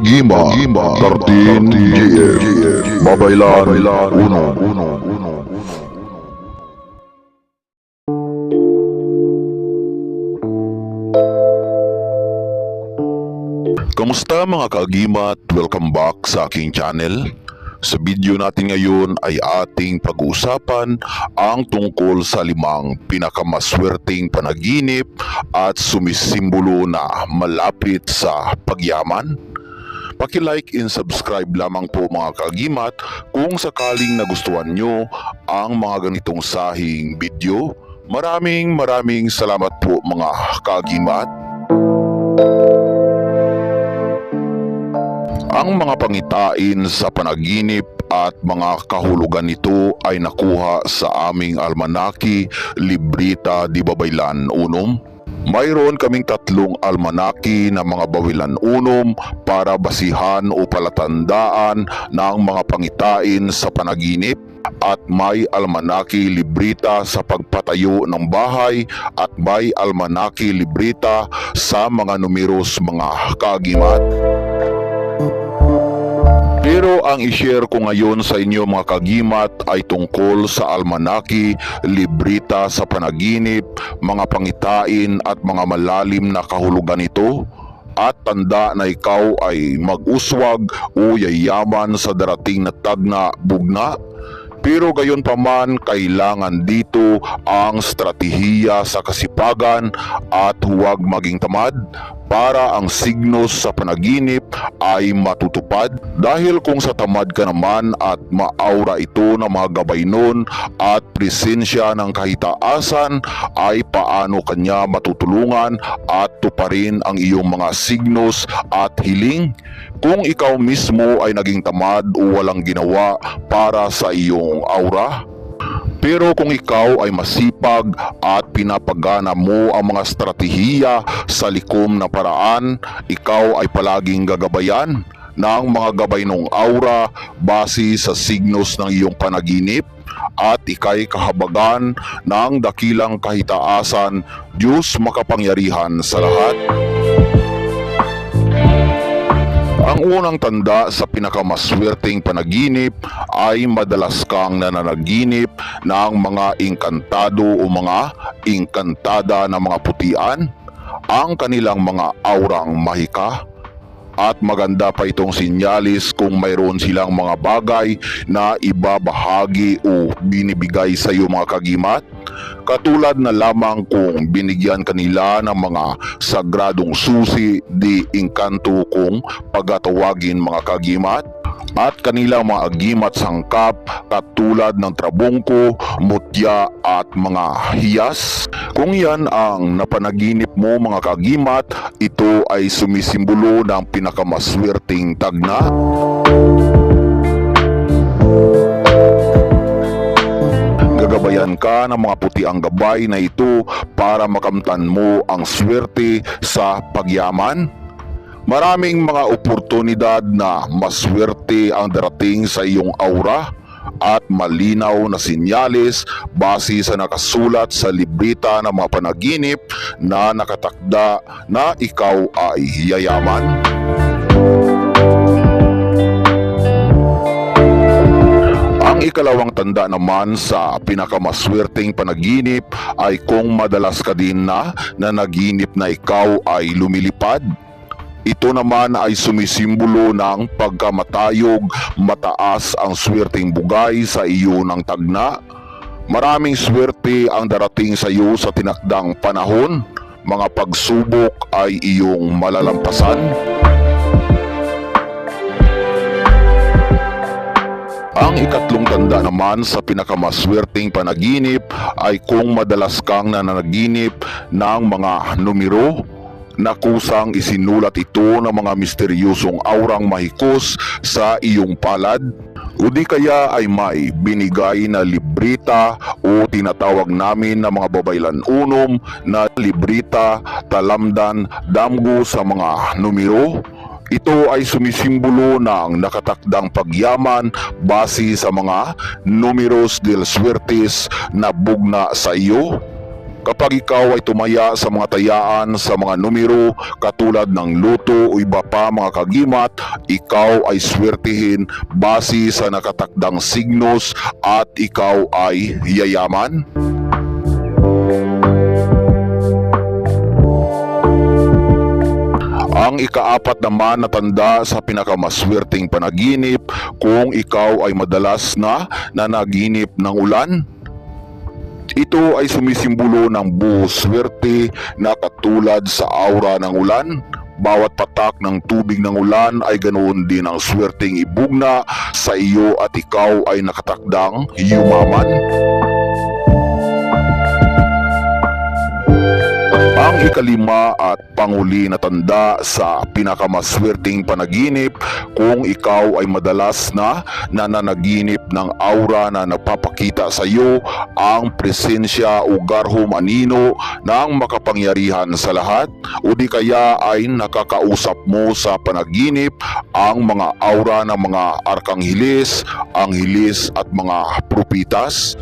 Kagima 13 GM Babaylan 1. Kamusta mga kaagimat? Welcome back sa aking channel. Sa video natin ngayon ay ating pag-uusapan ang tungkol sa 5 pinakamaswerteng panaginip at sumisimbolo na malapit sa pagyaman. Paki-like and subscribe lamang po mga kaagimat kung sakaling nagustuhan nyo ang mga ganitong sahing video. Maraming salamat po mga kaagimat. Ang mga pangitain sa panaginip at mga kahulugan nito ay nakuha sa aming almanaki Librita di Babaylan Unom. Mayroon kaming 3 almanaki na mga bawilan unom para basihan o palatandaan ng mga pangitain sa panaginip. At may almanaki librita sa pagpatayo ng bahay at may almanaki librita sa mga numeros mga kaagimat. Pero ang i-share ko ngayon sa inyo mga kaagimat ay tungkol sa almanaki, librita sa panaginip, mga pangitain at mga malalim na kahulugan nito. At tanda na ikaw ay mag-uswag o yayaman sa darating na tagna bugna. Pero gayon pa man, kailangan dito ang stratehiya sa kasipagan at huwag maging tamad para ang signos sa panaginip ay matutupad. Dahil kung sa tamad ka naman at maaura ito na mga gabay nun at presensya ng kahitaasan, ay paano kanya matutulungan at tuparin ang iyong mga signos at hiling? Kung ikaw mismo ay naging tamad o walang ginawa para sa iyong aura. Pero kung ikaw ay masipag at pinapagana mo ang mga stratehiya sa likom na paraan, ikaw ay palaging gagabayan ng mga gabay ng aura base sa signos ng iyong panaginip at ikay kahabagan ng dakilang kahitaasan, Diyos makapangyarihan sa lahat. Ang unang tanda sa pinakamaswerteng panaginip ay madalas kang nananaginip ng mga engkantado o mga engkantada na mga putian, ang kanilang mga aurang mahika. At maganda pa itong sinyalis kung mayroon silang mga bagay na ibabahagi o binibigay sa iyo mga kaagimat. Katulad na lamang kung binigyan kanila ng mga sagradong susi di engkanto kung pagtatawagin mga kaagimat. At kanilang mga agimat sangkap katulad ng trabungko, mutya at mga hiyas. Kung yan ang napanaginip mo mga kaagimat, ito ay sumisimbolo ng pinakamaswerteng tagna. Gagabayan ka ng mga putiang gabay na ito para makamtan mo ang swerte sa pagyaman. Maraming mga oportunidad na maswerte ang darating sa iyong aura at malinaw na sinyales base sa nakasulat sa librita ng mga panaginip na nakatakda na ikaw ay yayaman. Ang ikalawang tanda naman sa pinakamaswerteng panaginip ay kung madalas ka din na nanaginip na ikaw ay lumilipad. Ito naman ay sumisimbolo ng pagkamatayog, mataas ang swerteng bugay sa iyo ng tagna. Maraming swerte ang darating sa iyo sa tinakdang panahon. Mga pagsubok ay iyong malalampasan. Ang ikatlong tanda naman sa pinakamaswerteng panaginip ay kung madalas kang nananaginip ng mga numero. Nakusang isinulat ito ng mga misteryosong aurang mahikos sa iyong palad. O di kaya ay may binigay na librita o tinatawag namin na mga babaylan unom na librita, talamdan, damgo sa mga numero. Ito ay sumisimbolo ng nakatakdang pagyaman base sa mga numeros del suertes na bugna sa iyo. Kapag ikaw ay tumaya sa mga tayaan sa mga numero katulad ng loto o iba pa mga kagimat, ikaw ay swertihin base sa nakatakdang signos at ikaw ay yayaman. Ang ikaapat naman na tanda sa pinakamaswerteng panaginip kung ikaw ay madalas na nanaginip ng ulan. Ito ay sumisimbolo ng buhos swerte na katulad sa aura ng ulan. Bawat patak ng tubig ng ulan ay ganoon din ang swerteng ibugna sa iyo at ikaw ay nakatakdang yumaman. Ang ikalima at panghuli na tanda sa pinakamaswerteng panaginip kung ikaw ay madalas na nananaginip ng aura na nagpapakita sa iyo ang presensya o garhom anino ng makapangyarihan sa lahat o di kaya ay nakakausap mo sa panaginip ang mga aura ng mga arkangheles, angheles at mga propitas.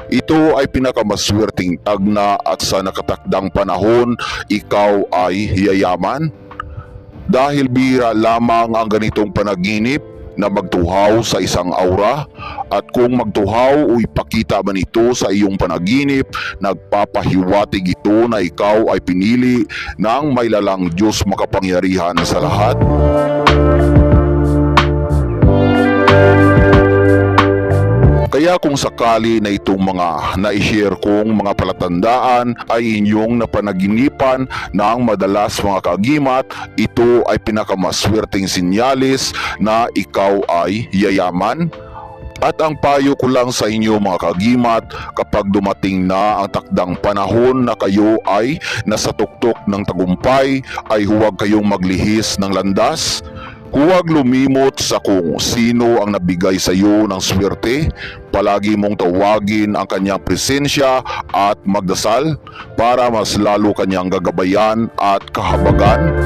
Ito ay pinakamaswerteng tagna at sa nakatakdang panahon, ikaw ay yayaman. Dahil bihira lamang ang ganitong panaginip na magtuhaw sa isang aura at kung magtuhaw o ipakita man ito sa iyong panaginip, nagpapahiwatig ito na ikaw ay pinili ng mailalang Diyos makapangyarihan sa lahat. Kaya kung sakali na itong mga na-share kong mga palatandaan ay inyong napanaginipan ng madalas mga kagimat, ito ay pinakamaswerteng sinyalis na ikaw ay yayaman. At ang payo ko lang sa inyo mga kagimat, kapag dumating na ang takdang panahon na kayo ay nasa tuktok ng tagumpay, ay huwag kayong maglihis ng landas. Huwag lumimot sa kung sino ang nabigay sa iyo ng swerte. Palagi mong tawagin ang kanyang presensya at magdasal para mas lalo kanyang gagabayan at kahabagan.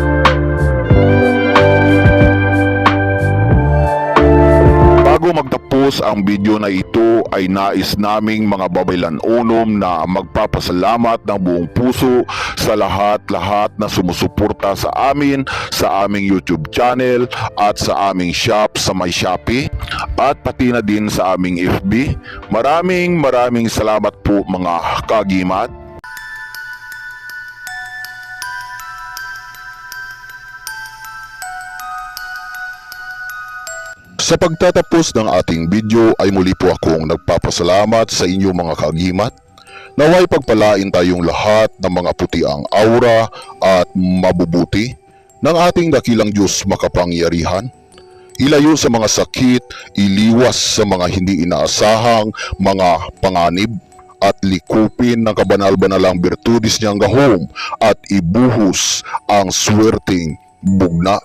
Bago magtapos ang video na ito ay nais naming mga babaylan-unom na magpapasalamat ng buong puso sa lahat-lahat na sumusuporta sa aming YouTube channel at sa aming shop sa may Shopee at pati na din sa aming FB. Maraming salamat po mga kagimat. Sa pagtatapos ng ating video ay muli po akong nagpapasalamat sa inyo mga kagimat. Naway pagpalain tayong lahat ng mga putiang aura at mabubuti ng ating dakilang Diyos makapangyarihan. Ilayo sa mga sakit, iliwas sa mga hindi inaasahang mga panganib at likupin ng kabanal-banalang birtudis niyang gahom at ibuhos ang swerteng bugna.